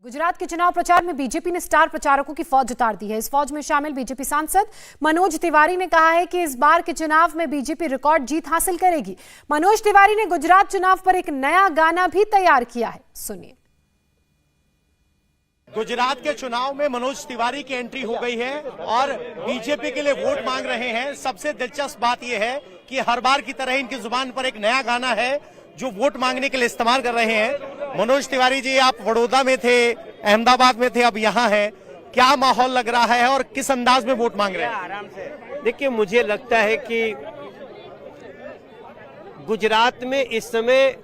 गुजरात के चुनाव प्रचार में बीजेपी ने स्टार प्रचारकों की फौज उतार दी है। इस फौज में शामिल बीजेपी सांसद मनोज तिवारी ने कहा है कि इस बार के चुनाव में बीजेपी रिकॉर्ड जीत हासिल करेगी। मनोज तिवारी ने गुजरात चुनाव पर एक नया गाना भी तैयार किया है, सुनिए। गुजरात के चुनाव में मनोज तिवारी की एंट्री हो गई है और बीजेपी के लिए वोट मांग रहे हैं। सबसे दिलचस्प बात यह है कि हर बार की तरह इनकी जुबान पर एक नया गाना है जो वोट मांगने के लिए इस्तेमाल कर रहे हैं। मनोज तिवारी जी, आप बड़ौदा में थे, अहमदाबाद में थे, अब यहाँ हैं, क्या माहौल लग रहा है और किस अंदाज में वोट मांग रहे हैं? आराम से देखिए, मुझे लगता है कि गुजरात में इस समय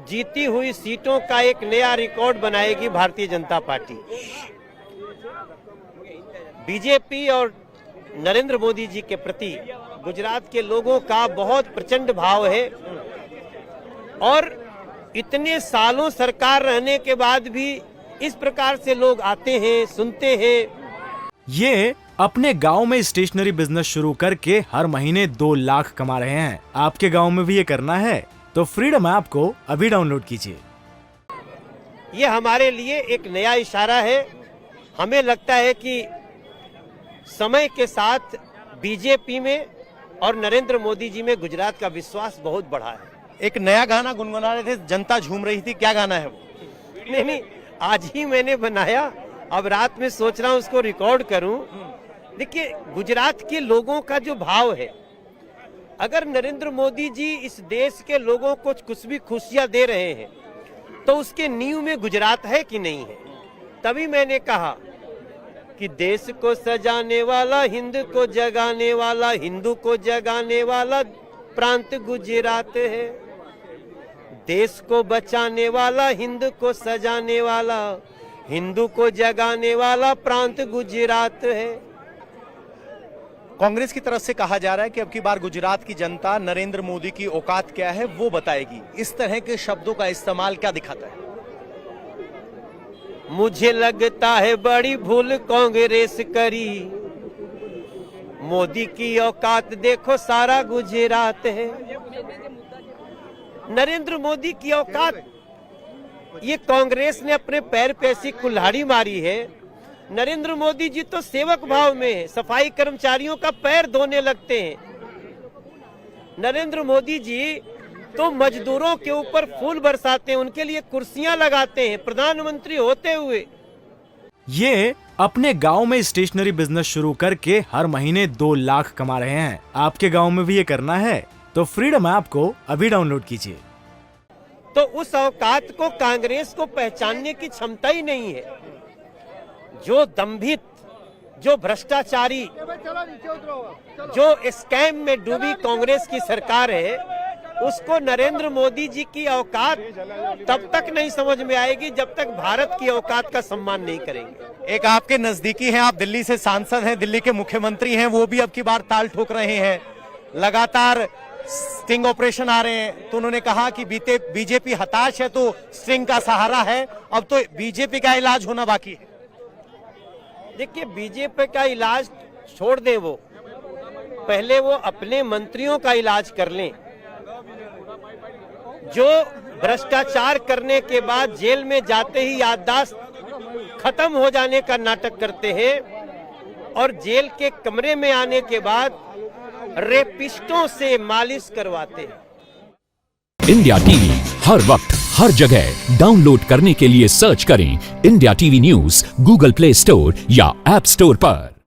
जीती हुई सीटों का एक नया रिकॉर्ड बनाएगी भारतीय जनता पार्टी। बीजेपी और नरेंद्र मोदी जी के प्रति गुजरात के लोगों का बहुत प्रचंड भाव है और इतने सालों सरकार रहने के बाद भी इस प्रकार से लोग आते हैं, सुनते हैं। ये अपने गांव में स्टेशनरी बिजनेस शुरू करके हर महीने 2 लाख कमा रहे हैं। आपके गांव में भी ये करना है तो फ्रीडम ऐप को अभी डाउनलोड कीजिए। ये हमारे लिए एक नया इशारा है। हमें लगता है कि समय के साथ बीजेपी में और नरेंद्र मोदी जी में गुजरात का विश्वास बहुत बढ़ा है। एक नया गाना गुनगुना रहे थे, जनता झूम रही थी, क्या गाना है वो? नहीं, आज ही मैंने बनाया, अब रात में सोच रहा हूँ उसको रिकॉर्ड करूं। देखिए, गुजरात के लोगों का जो भाव है, अगर नरेंद्र मोदी जी इस देश के लोगों को कुछ भी खुशियां दे रहे हैं तो उसके नींव में गुजरात है कि नहीं है। तभी मैंने कहा कि देश को सजाने वाला, हिंद को जगाने वाला, हिंदू को जगाने वाला प्रांत गुजरात है। देश को बचाने वाला, हिंद को सजाने वाला, हिंदू को जगाने वाला प्रांत गुजरात है। कांग्रेस की तरफ से कहा जा रहा है कि अब की बार गुजरात की जनता नरेंद्र मोदी की औकात क्या है वो बताएगी। इस तरह के शब्दों का इस्तेमाल क्या दिखाता है? मुझे लगता है बड़ी भूल कांग्रेस करी, मोदी की औकात देखो सारा गुजरात है। नरेंद्र मोदी की औकात, ये कांग्रेस ने अपने पैर पे ऐसी कुल्हाड़ी मारी है। नरेंद्र मोदी जी तो सेवक भाव में है, सफाई कर्मचारियों का पैर धोने लगते हैं। नरेंद्र मोदी जी तो मजदूरों के ऊपर फूल बरसाते हैं, उनके लिए कुर्सियां लगाते हैं प्रधानमंत्री होते हुए। ये अपने गांव में स्टेशनरी बिजनेस शुरू करके हर महीने 2 लाख कमा रहे हैं। आपके गांव में भी ये करना है तो फ्रीडम ऐप को अभी डाउनलोड कीजिए। तो उस औकात को कांग्रेस को पहचानने की क्षमता ही नहीं है। जो दंभित, जो भ्रष्टाचारी, जो स्कैम में डूबी कांग्रेस की सरकार है, उसको नरेंद्र मोदी जी की औकात तब तक नहीं समझ में आएगी जब तक भारत की औकात का सम्मान नहीं करेंगे। एक आपके नजदीकी हैं, आप दिल्ली से सांसद हैं, दिल्ली के मुख्यमंत्री हैं, वो भी अब की बार ताल ठोक रहे हैं। लगातार स्टिंग ऑपरेशन आ रहे हैं, तो उन्होंने कहा कि बीजेपी हताश है तो स्टिंग का सहारा है, अब तो बीजेपी का इलाज होना बाकी है। देखिए, बीजेपी का इलाज छोड़ दें, वो पहले वो अपने मंत्रियों का इलाज कर लें, जो भ्रष्टाचार करने के बाद जेल में जाते ही याददाश्त खत्म हो जाने का नाटक करते हैं और जेल के कमरे में आने के बाद रेपिस्टों से मालिश करवाते हैं। इंडिया टीवी हर वक्त हर जगह डाउनलोड करने के लिए सर्च करें India TV news Google play store या ऐप स्टोर पर।